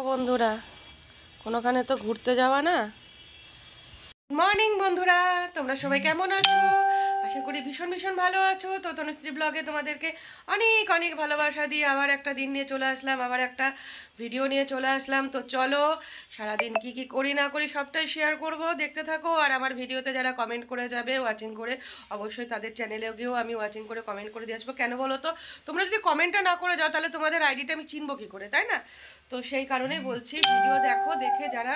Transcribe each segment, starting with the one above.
বন্ধুরা, কোনোখানে তো ঘুরতে যাওয়া না। মর্নিং বন্ধুরা, তোমরা সবাই কেমন আছো? আশা করি ভীষণ ভীষণ ভালো আছো। তো তনুশ্রী ব্লগে তোমাদেরকে অনেক অনেক ভালোবাসা দিয়ে আবার একটা দিন নিয়ে চলে আসলাম, আবার একটা ভিডিও নিয়ে চলে আসলাম। তো চলো, সারাদিন কি কি করি না করি সবটাই শেয়ার করব, দেখতে থাকো। আর আমার ভিডিওতে যারা কমেন্ট করে যাবে ওয়াচিং করে, অবশ্যই তাদের চ্যানেলে গিয়েও আমি ওয়াচিং করে কমেন্ট করে দিয়ে আসবো। কেন বলো তো, তোমরা যদি কমেন্টটা না করে যাও তাহলে তোমাদের আইডিটা আমি চিনবো কী করে, তাই না? তো সেই কারণেই বলছি, ভিডিও দেখো, দেখে যারা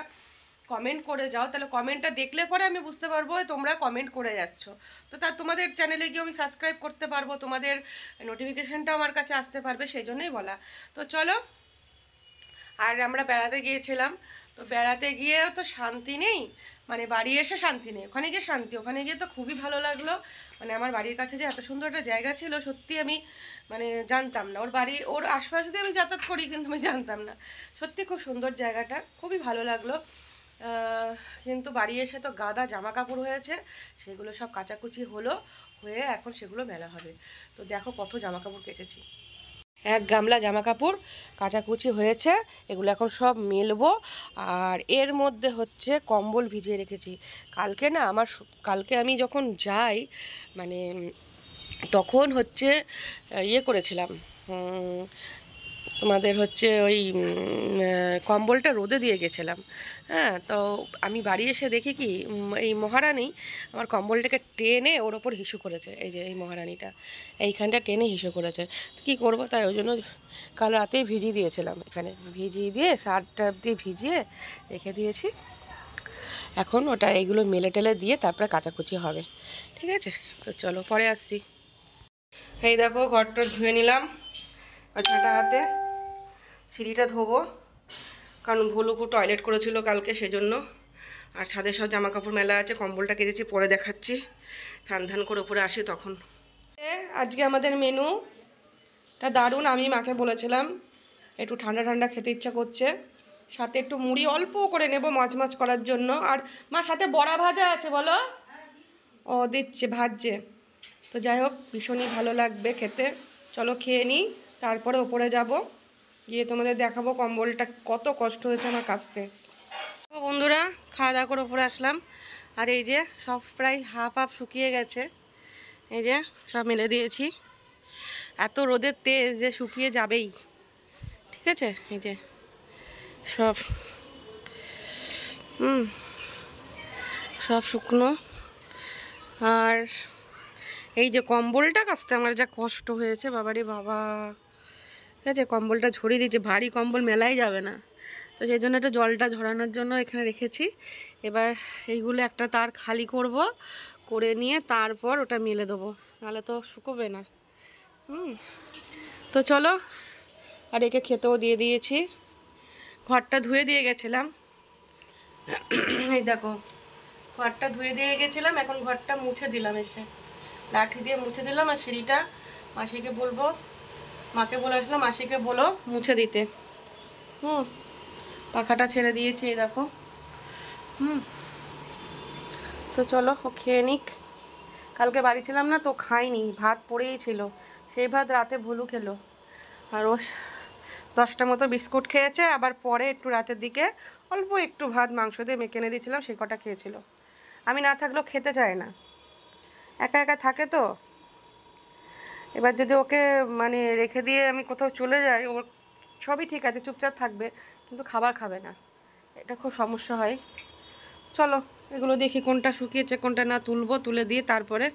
কমেন্ট করে যাও তাহলে কমেন্টটা দেখলে পরে আমি বুঝতে পারবো তোমরা কমেন্ট করে যাচ্ছ। তো তার তোমাদের চ্যানেলে গিয়ে আমি সাবস্ক্রাইব করতে পারবো, তোমাদের নোটিফিকেশানটাও আমার কাছে আসতে পারবে, সেই জন্যই বলা। তো চলো, আর আমরা বেড়াতে গিয়েছিলাম। তো বেড়াতে গিয়েও তো শান্তি নেই, মানে বাড়ি এসে শান্তি নেই, ওখানে গিয়ে শান্তি। ওখানে গিয়ে তো খুবই ভালো লাগলো। মানে আমার বাড়ির কাছে যে এত সুন্দর একটা জায়গা ছিল, সত্যি আমি মানে জানতাম না। ওর আশপাশ দিয়ে আমি যাতায়াত করি, কিন্তু আমি জানতাম না। সত্যি খুব সুন্দর জায়গাটা, খুবই ভালো লাগলো। কিন্তু বাড়ি এসে তো গাদা জামা কাপড় হয়েছে, সেগুলো সব কাচাকুচি হয়ে এখন সেগুলো মেলা হবে। তো দেখো কত জামা কাপড় কেচেছি, এক গামলা জামা কাপড় কাচাকুচি হয়েছে, এগুলো এখন সব মেলবো। আর এর মধ্যে হচ্ছে কম্বল ভিজিয়ে রেখেছি। কালকে না কালকে আমি যখন যাই, মানে তখন হচ্ছে ইয়ে করেছিলাম, তোমাদের হচ্ছে ওই কম্বলটা রোদে দিয়ে গেছিলাম। হ্যাঁ, তো আমি বাড়ি এসে দেখি কি, এই মহারানী আমার কম্বলটাকে টেনে ওর ওপর হিসু করেছে। এই যে এই মহারানীটা এইখানটা টেনে হিসু করেছে। তো কী করবো, তাই ওই জন্য কাল রাতেই ভিজিয়ে দিয়েছিলাম, এখানে ভিজিয়ে দিয়ে শার্ট টার্ট দিয়ে ভিজিয়ে রেখে দিয়েছি। এখন ওটা এইগুলো মেলে টেলে দিয়ে তারপরে কাচাকুচি হবে, ঠিক আছে? তো চলো পরে আসছি। এই দেখো ঘরটা ধুয়ে নিলাম ঝাঁটা হাতে, সিঁড়িটা ধোবো, কারণ ভুলুকু টয়লেট করেছিল কালকে, সেজন্য। আর ছাদে সব জামা কাপড় মেলা আছে, কম্বলটা কেচেছি, পরে দেখাচ্ছি। স্নান করে উপরে আসি তখন। আজকে আমাদের মেনুটা দারুণ। আমি মাকে বলেছিলাম একটু ঠান্ডা ঠান্ডা খেতে ইচ্ছা করছে, সাথে একটু মুড়ি অল্প করে নেব মাছ মাছ করার জন্য। আর মা সাথে বড়া ভাজা আছে, বলো। ও দিচ্ছে, ভাজছে। তো যাই হোক, ভীষণই ভালো লাগবে খেতে। চলো খেয়ে নিই, তারপরে ওপরে যাব, গিয়ে তোমাদের দেখাবো কম্বলটা কত কষ্ট হয়েছে আমার কাচতে। তো বন্ধুরা, খাওয়া দাওয়া করে ওপরে আসলাম। আর এই যে সব প্রায় হাফ শুকিয়ে গেছে, এই যে সব মেলে দিয়েছি। এত রোদের তেজ যে শুকিয়ে যাবেই, ঠিক আছে? এই যে সব সব শুকনো। আর এই যে কম্বলটা কাচতে আমার যা কষ্ট হয়েছে, বাবারে বাবা। ঠিক আছে, কম্বলটা ঝরিয়ে দিয়েছে, ভারী কম্বল মেলাই যাবে না। তো সেই জন্য একটু জলটা ঝরানোর জন্য এখানে রেখেছি। এবার এইগুলো একটা তার খালি করব, করে নিয়ে তারপর ওটা মেলে দেবো, নাহলে তো শুকোবে না। তো চলো, আর একে খেতেও দিয়ে দিয়েছি। ঘরটা ধুয়ে দিয়ে গেছিলাম, এই দেখো ঘরটা ধুয়ে দিয়ে গেছিলাম, এখন ঘরটা মুছে দিলাম, এসে লাঠি দিয়ে মুছে দিলাম। আর সিঁড়িটা মাসিকে বলবো, মাকে বলে আসলাম মাসিকে বলো মুছে দিতে। পাখাটা ছেড়ে দিয়েছি, এই দেখো। তো চলো ও খেয়ে নিক। কালকে বাড়ি ছিলাম না তো খাইনি, ভাত পড়েই ছিল, সেই ভাত রাতে ভুলু খেলো। আর ও 10টা মতো বিস্কুট খেয়েছে, আবার পরে একটু রাতের দিকে অল্প একটু ভাত মাংস দিয়ে মেখে এনে দিয়েছিলাম, সে কটা খেয়েছিল। আমি না থাকলেও খেতে চায় না, একা একা থাকে তো। এবার যদি ওকে মানে রেখে দিয়ে আমি কোথাও চলে যাই, ওর সবই ঠিক আছে, চুপচাপ থাকবে, কিন্তু খাবার খাবে না, এটা খুব সমস্যা হয়। চলো এগুলো দেখি কোনটা শুকিয়েছে কোনটা না, তুলে দিয়ে তারপরে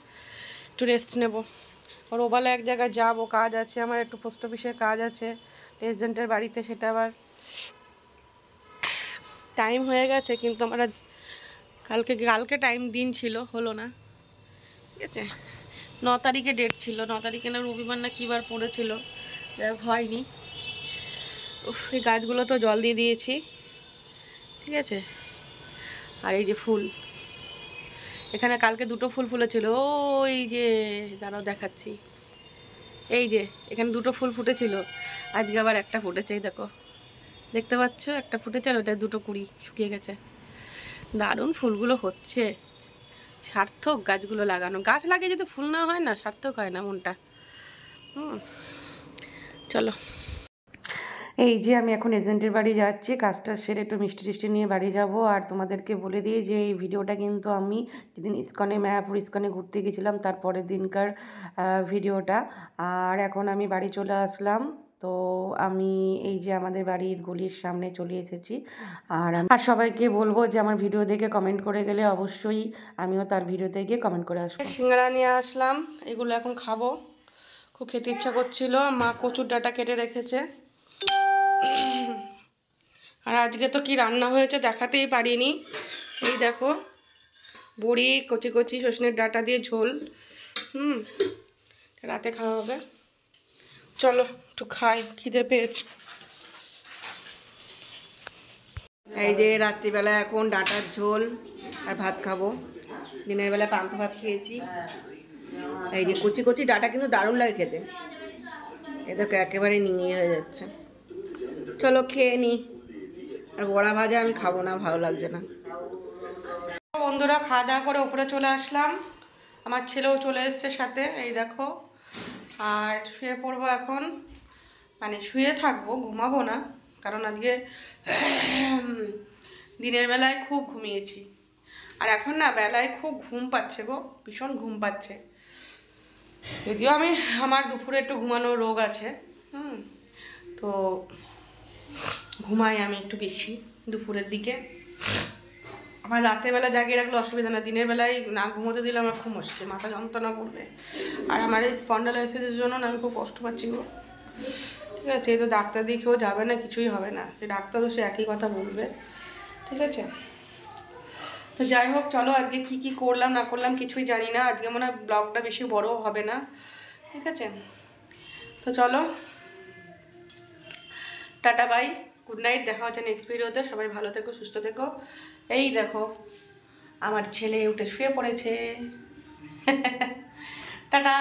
একটু রেস্ট নেব। ওর ওবেলা এক জায়গায় যাবো, কাজ আছে আমার, একটু পোস্ট অফিসের কাজ আছে প্রেসিডেন্টের বাড়িতে, সেটা আবার টাইম হয়ে গেছে, কিন্তু আমার আজ কালকে দিন ছিল, হলো না, ঠিক আছে? 9 তারিখে ডেট ছিল, 9 তারিখে না রবিবার না কী বার পড়েছিল, যাই হয়নি। এই গাছগুলো তো জল দিয়ে দিয়েছি, ঠিক আছে? আর এই যে ফুল, এখানে কালকে 2টো ফুল ফুলেছিল, ওই যে দাঁড়াও দেখাচ্ছি, এই যে এখানে 2টো ফুল ফুটেছিল, আজকে আবার একটা ফুটেছে, এই দেখো, দেখতে পাচ্ছ একটা ফুটেছে, আর ওটা 2টো কুড়ি শুকিয়ে গেছে। দারুণ ফুলগুলো হচ্ছে, সার্থক গাছগুলো লাগানো। গাছ লাগিয়ে যদি ফুল না হয় না, সার্থক হয় না মনটা। চলো, এই যে আমি এখন এজেন্টের বাড়ি যাচ্ছি, কাজটা সেরে একটু মিষ্টি টিষ্টি নিয়ে বাড়ি যাব। আর তোমাদেরকে বলে দিই যে এই ভিডিওটা কিন্তু আমি যেদিন ইস্কনে মায়াপুর ইস্কনে ঘুরতে গেছিলাম তার পরের দিনকার ভিডিওটা। আর এখন আমি বাড়ি চলে আসলাম। তো আমি এই যে আমাদের বাড়ির গলির সামনে চলে এসেছি। আর সবাইকে বলবো যে আমার ভিডিও দেখে কমেন্ট করে গেলে অবশ্যই আমিও তার ভিডিওতে গিয়ে কমেন্ট করে আসবো। সিঙ্গারা নিয়ে আসলাম, এগুলো এখন খাবো। খুব খেতে ইচ্ছা করছিল, মা কচুর ডাঁটা কেটে রেখেছে। আর আজকে তো কি রান্না হয়েছে দেখাতেই পারিনি। এই দেখো, বড়ি, কচি কচি সজনের ডাঁটা দিয়ে ঝোল। রাতে খাওয়া হবে। চলো একটু খাই, খিদে পেয়েছে। এই যে রাত্রিবেলা এখন ডাঁটার ঝোল আর ভাত খাবো। দিনের বেলা পান্তা ভাত খেয়েছি। এই যে কচি কচি ডাঁটা কিন্তু দারুণ লাগে খেতে। এ তো একেবারে নিয়ে হয়ে যাচ্ছে। চলো খেয়ে নিই। আর বড়া ভাজা আমি খাবো না, ভালো লাগছে না। বন্ধুরা খাওয়া দাওয়া করে উপরে চলে আসলাম। আমার ছেলেও চলে এসছে সাথে, এই দেখো। আর শুয়ে পড়বো এখন, মানে শুয়ে থাকবো, ঘুমাবো না। কারণ আজকে দিনের বেলায় খুব ঘুমিয়েছি। আর এখন না বেলায় খুব ঘুম পাচ্ছে গো, ভীষণ ঘুম পাচ্ছে। যদিও আমার দুপুরে একটু ঘুমানোর রোগ আছে। তো ঘুমাই আমি একটু বেশি দুপুরের দিকে। আমার রাতের বেলা জাগিয়ে রাখলে অসুবিধা না, দিনের বেলায় না ঘুমোতে দিলে আমার খুব মুশকিল, মাথা যন্ত্রণা করবে। আর আমার এই স্পন্ডালাইসিসের জন্য না আমি খুব কষ্ট পাচ্ছি গো। ঠিক আছে, এই তো ডাক্তার দেখেও যাবে না, কিছুই হবে না। সেই ডাক্তারও সে একই কথা বলবে। ঠিক আছে, তো যাই হোক, চলো আজকে কি কি করলাম না করলাম কিছুই জানি না। আজকে মনে হয় ব্লগটা বেশি বড় হবে না। ঠিক আছে, তো চলো, টাটা বাই, গুড নাইট। দেখা হচ্ছে নেক্সট ভিডিওতে। সবাই ভালো থেকো, সুস্থ থেকো। এই দেখো আমার ছেলে উঠে শুয়ে পড়েছে। টাটা।